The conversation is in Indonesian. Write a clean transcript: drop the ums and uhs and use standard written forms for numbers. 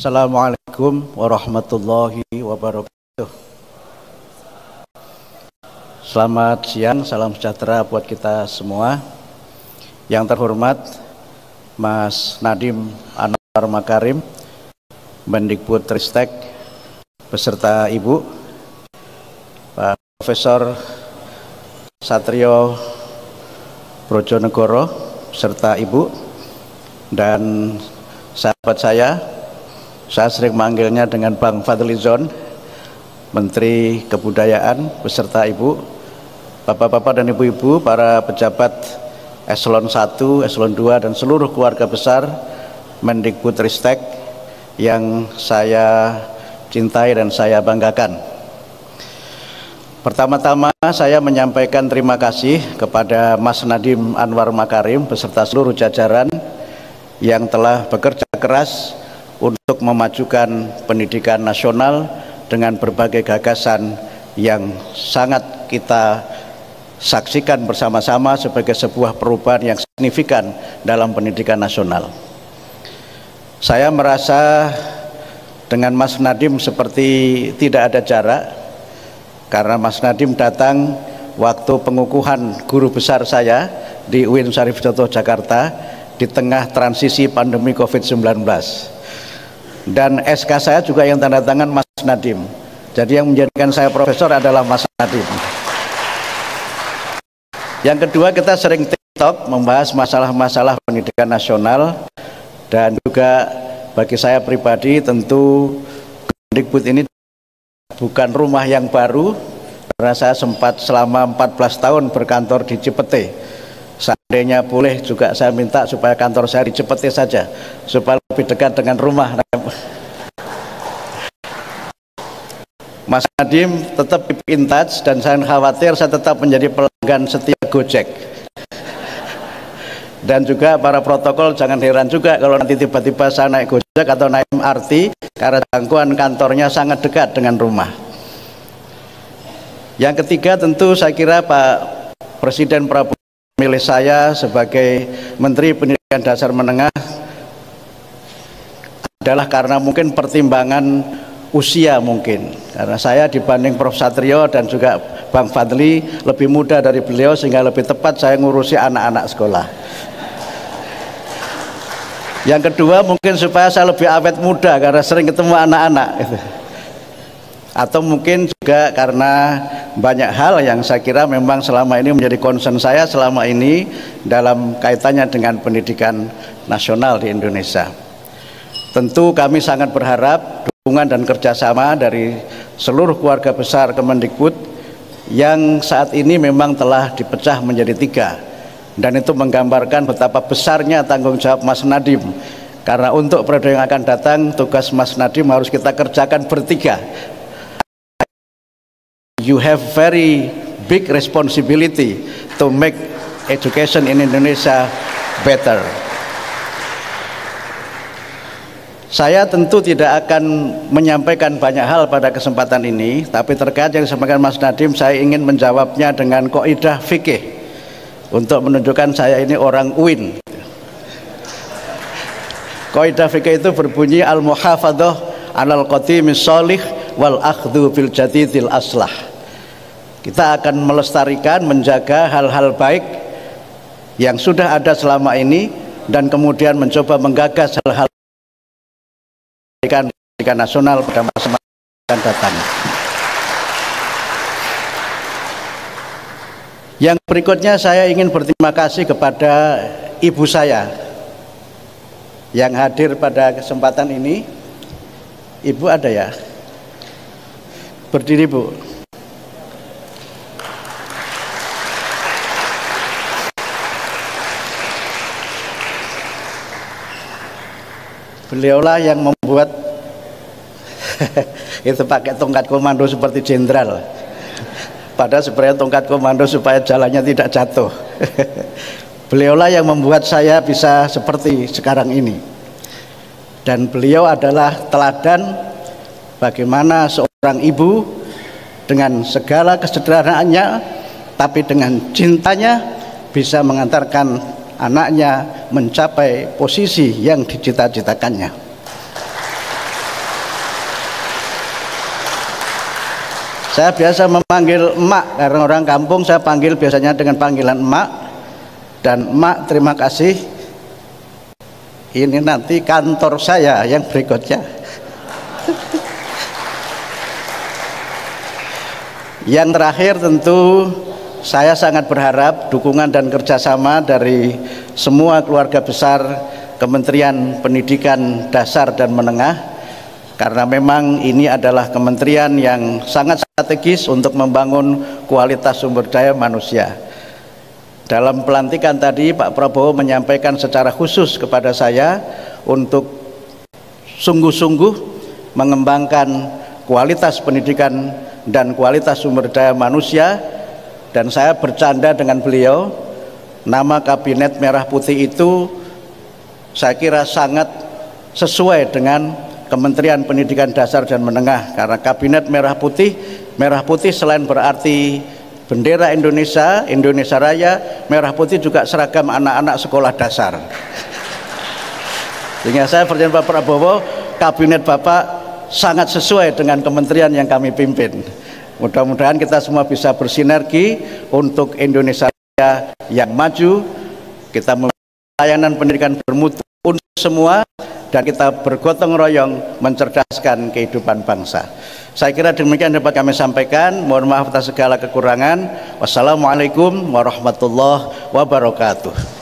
Assalamualaikum warahmatullahi wabarakatuh. Selamat siang, salam sejahtera buat kita semua. Yang terhormat Mas Nadiem Anwar Makarim, Mendikbudristek, beserta Ibu, Pak Profesor Satrio Brojonegoro, beserta Ibu, dan sahabat saya sering manggilnya dengan Bang Fadlizon, Menteri Kebudayaan, beserta Ibu, Bapak-bapak dan Ibu-ibu, para pejabat Eselon 1, Eselon 2, dan seluruh keluarga besar Mendikbudristek yang saya cintai dan saya banggakan. Pertama-tama saya menyampaikan terima kasih kepada Mas Nadiem Anwar Makarim beserta seluruh jajaran yang telah bekerja keras untuk memajukan pendidikan nasional dengan berbagai gagasan yang sangat kita saksikan bersama-sama sebagai sebuah perubahan yang signifikan dalam pendidikan nasional. Saya merasa dengan Mas Nadiem seperti tidak ada jarak, karena Mas Nadiem datang waktu pengukuhan guru besar saya di UIN Syarif Hidayatullah Jakarta di tengah transisi pandemi COVID-19. Dan SK saya juga yang tanda tangan Mas Nadiem. Jadi yang menjadikan saya profesor adalah Mas Nadiem. Yang kedua, kita sering TikTok membahas masalah-masalah pendidikan nasional, dan juga bagi saya pribadi tentu Kemendikbud ini bukan rumah yang baru, karena saya sempat selama 14 tahun berkantor di Cipete. Seandainya boleh juga saya minta supaya kantor saya di Cipete saja, supaya lebih dekat dengan rumah. Mas Nadiem tetap keep in touch, dan saya khawatir saya tetap menjadi pelanggan setia Gojek. Dan juga para protokol jangan heran juga kalau nanti tiba-tiba saya naik Gojek atau naik MRT, karena jangkauan kantornya sangat dekat dengan rumah. Yang ketiga, tentu saya kira Pak Presiden Prabowo memilih saya sebagai Menteri Pendidikan Dasar Menengah adalah karena mungkin pertimbangan usia, mungkin karena saya dibanding Prof. Satrio dan juga Bang Fadli lebih muda dari beliau, sehingga lebih tepat saya ngurusi anak-anak sekolah. Yang kedua, mungkin supaya saya lebih awet muda karena sering ketemu anak-anak, atau mungkin juga karena banyak hal yang saya kira memang selama ini menjadi concern saya selama ini dalam kaitannya dengan pendidikan nasional di Indonesia. Tentu kami sangat berharap dukungan dan kerjasama dari seluruh keluarga besar Kemendikbud yang saat ini memang telah dipecah menjadi 3, dan itu menggambarkan betapa besarnya tanggung jawab Mas Nadiem, karena untuk periode yang akan datang tugas Mas Nadiem harus kita kerjakan bertiga. You have very big responsibility to make education in Indonesia better. Saya tentu tidak akan menyampaikan banyak hal pada kesempatan ini, tapi terkait yang disampaikan Mas Nadiem, saya ingin menjawabnya dengan kaidah fikih untuk menunjukkan saya ini orang UIN. Kaidah fikih itu berbunyi al-muhafadzah 'alal qadimis shalih wal akhdhu bil jadidil aslah. Kita akan melestarikan, menjaga hal-hal baik yang sudah ada selama ini, dan kemudian mencoba menggagas hal-hal pendidikan nasional pada masa yang datang. Yang berikutnya, saya ingin berterima kasih kepada ibu saya yang hadir pada kesempatan ini. Ibu ada ya? Berdiri, Bu. Beliaulah yang membuat itu pakai tongkat komando seperti jenderal, padahal sebenarnya tongkat komando supaya jalannya tidak jatuh. Beliaulah yang membuat saya bisa seperti sekarang ini, dan beliau adalah teladan bagaimana seorang ibu dengan segala kesederhanaannya tapi dengan cintanya bisa mengantarkan anaknya mencapai posisi yang dicita-citakannya. Saya biasa memanggil emak karena orang kampung, saya panggil biasanya dengan panggilan emak. Dan emak, terima kasih. Ini nanti kantor saya yang berikutnya. Yang terakhir tentu saya sangat berharap dukungan dan kerjasama dari semua keluarga besar Kementerian Pendidikan Dasar dan Menengah, karena memang ini adalah kementerian yang sangat strategis untuk membangun kualitas sumber daya manusia. Dalam pelantikan tadi Pak Prabowo menyampaikan secara khusus kepada saya untuk sungguh-sungguh mengembangkan kualitas pendidikan dan kualitas sumber daya manusia, dan saya bercanda dengan beliau, nama Kabinet Merah Putih itu saya kira sangat sesuai dengan Kementerian Pendidikan Dasar dan Menengah, karena Kabinet Merah Putih selain berarti bendera Indonesia, Indonesia Raya, merah putih juga seragam anak-anak sekolah dasar. Sehingga saya percaya Pak Prabowo, kabinet Bapak sangat sesuai dengan kementerian yang kami pimpin. Mudah-mudahan kita semua bisa bersinergi untuk Indonesia Raya yang maju. Kita memberikan layanan pendidikan bermutu untuk semua, dan kita bergotong royong mencerdaskan kehidupan bangsa. Saya kira demikian dapat kami sampaikan. Mohon maaf atas segala kekurangan. Wassalamualaikum warahmatullahi wabarakatuh.